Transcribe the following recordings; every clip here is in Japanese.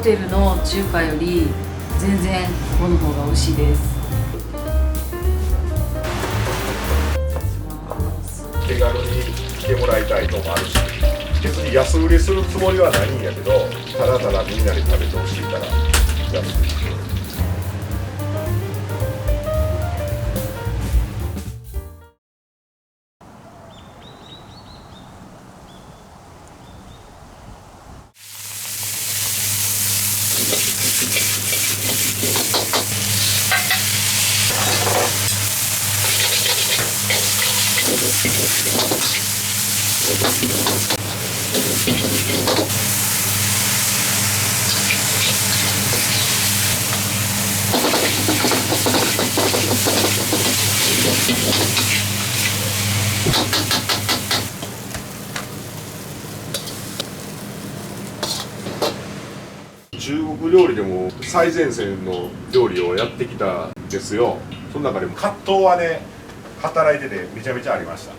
テルの中華より全然ここの方が美味しいです。手軽に来てもらいたいのもあるし、別に安売りするつもりはないんやけど、ただただみんなに食べてほしいからやってる。中国料理でも最前線の料理をやってきたんですよ。その中でも葛藤はね、働いててめちゃめちゃありました。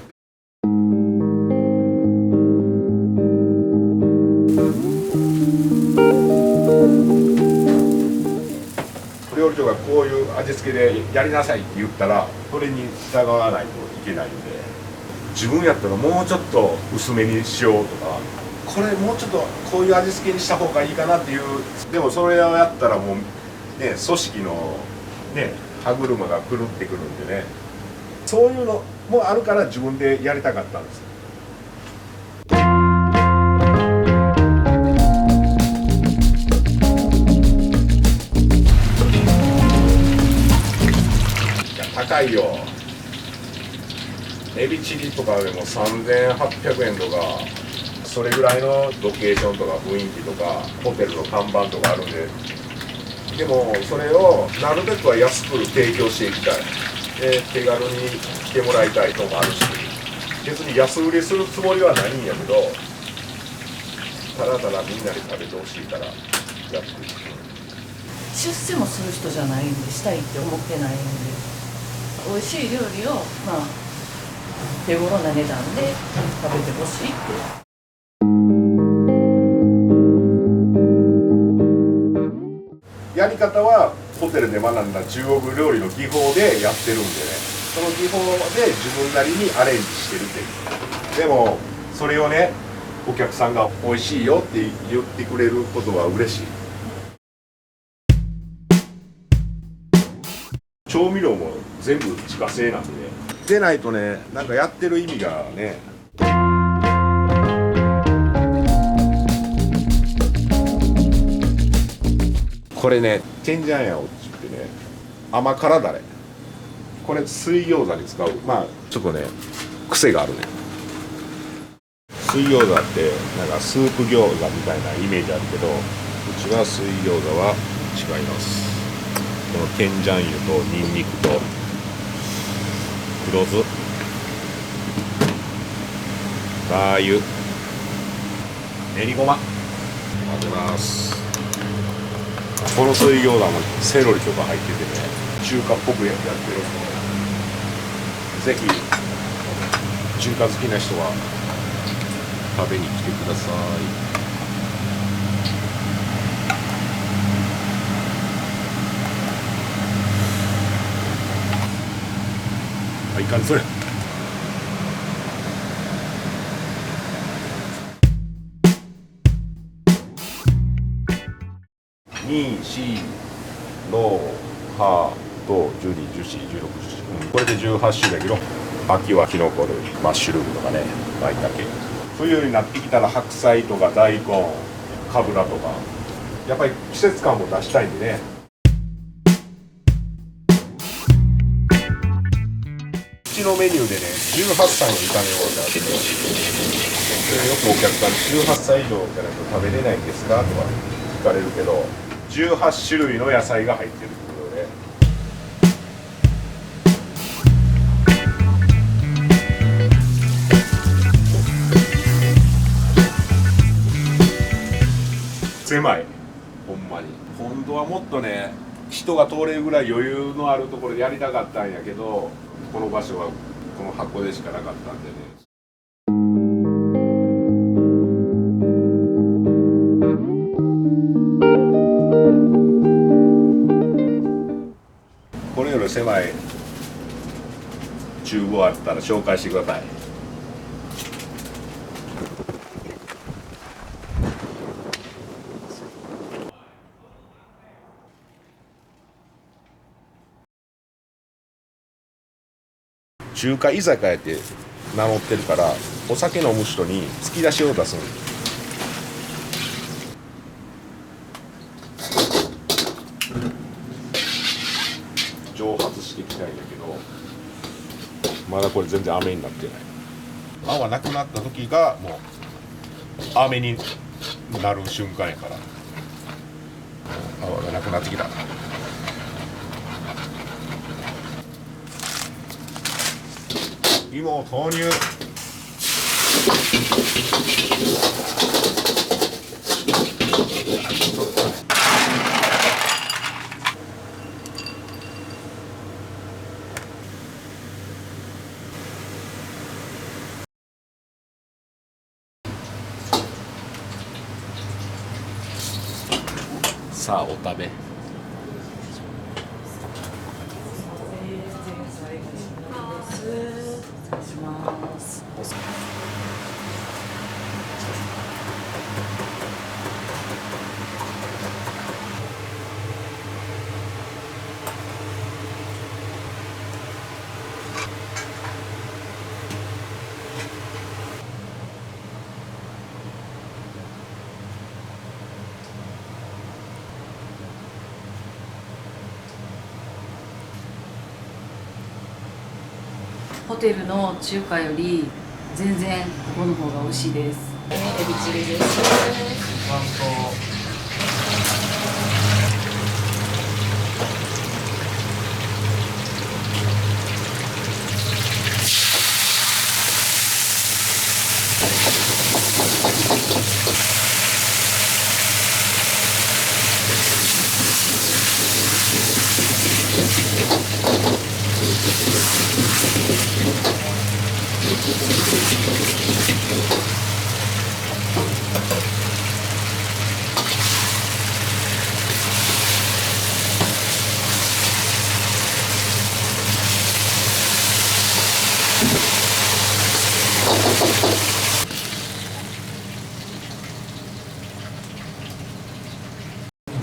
料理長がこういう味付けでやりなさいって言ったらそれに従わないといけないんで、自分やったらもうちょっと薄めにしようとか、これもうちょっとこういう味付けにした方がいいかなっていう。でもそれをやったらもうね、組織のね歯車が狂ってくるんでね、そういうのもあるから自分でやりたかったんです。高いよ。エビチリとかでも3800円とか、それぐらいのロケーションとか雰囲気とかホテルの看板とかあるんで、でもそれをなるべくは安く提供していきたい。で手軽に来てもらいたいのもあるし、別に安売りするつもりはないんやけど、ただただみんなに食べてほしいからやってる。出世もする人じゃないんで、したいって思ってないんで、美味しい料理を手頃な値段で食べてほしいって。やり方はホテルで学んだ中国料理の技法でやってるんでね、その技法で自分なりにアレンジしてるっていう。でもそれをね、お客さんが美味しいよって言ってくれることは嬉しい。調味料も全部自家製なんで、でないとね、なんかやってる意味がね。これね、テンジャンヤオって言ってね、甘辛だれ。これ水餃子に使う。まあちょっとね、癖があるね。水餃子ってなんかスープ餃子みたいなイメージあるけど、うちは水餃子は違います。このテンジャン油とニンニクと黒酢、ラー油、練りごま混ぜます。この水餃子もセロリとか入っててね、中華っぽくやってるんで、ぜひ中華好きな人は食べに来てください。いい感じそれ。2、4、6、8と12、14、16、17、これで18種類だけど、秋はキノコ類、マッシュルームとかね、舞茸。冬になってきたら白菜とか大根、かぶらとか、やっぱり季節感も出したいんでね。うちのメニューでね、18歳の炒め物があって、それよくお客さんに18歳以上じゃないと食べれないんですかとか聞かれるけど、18種類の野菜が入ってるってことで。狭い、ほんまに。本当はもっとね、人が通れるぐらい余裕のあるところでやりたかったんやけど、この場所はこの箱でしかなかったんでね。狭い厨房あったら紹介してください。中華居酒屋って名乗ってるから、お酒飲む人に突き出しを出すんです。蒸発してきたいんだけど、まだこれ全然飴になってない。泡がなくなった時がもう飴になる瞬間やから、泡がなくなってきた。芋を投入。さあお食べ。ホテルの中華より全然ここの方が美味しいです。エビチリです。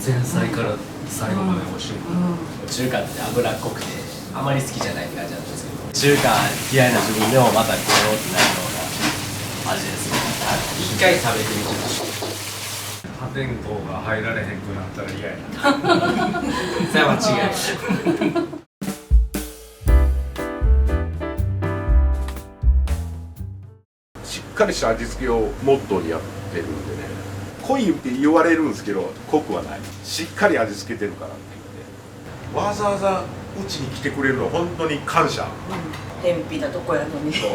前菜から最後まで美味しい、中華って脂っこくてあまり好きじゃないって感じなんですけど、中華嫌いな自分でもまたこうってなるような味ですね。一回食べてみてほしい。破天荒が入られへんくなったら嫌やな。それは間違いない。しっかりした味付けをモットーにやってるんでね、濃いって言われるんですけど濃くはない、しっかり味付けてるからって言って、わざわざうちに来てくれるのは本当に感謝。偏僻なとこやのに。そう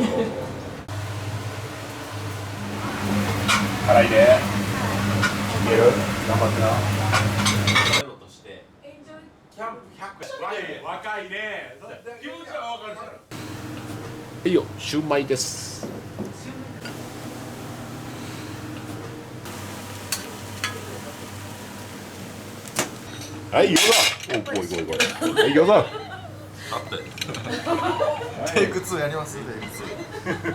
辛いで、いける、頑張ってな。としてキャンプ100、若いね、気持ちは分かる。はいよ、シューマイです。はい、餃子。お、来い来い来い。はい、餃子。テイク2やります。テイク2。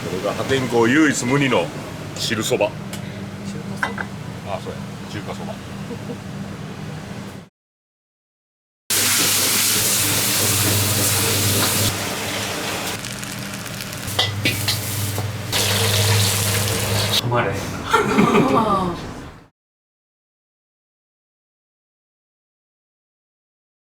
これが破天荒唯一無二の汁そば。あ、そうや、中華そば。止まれへんな。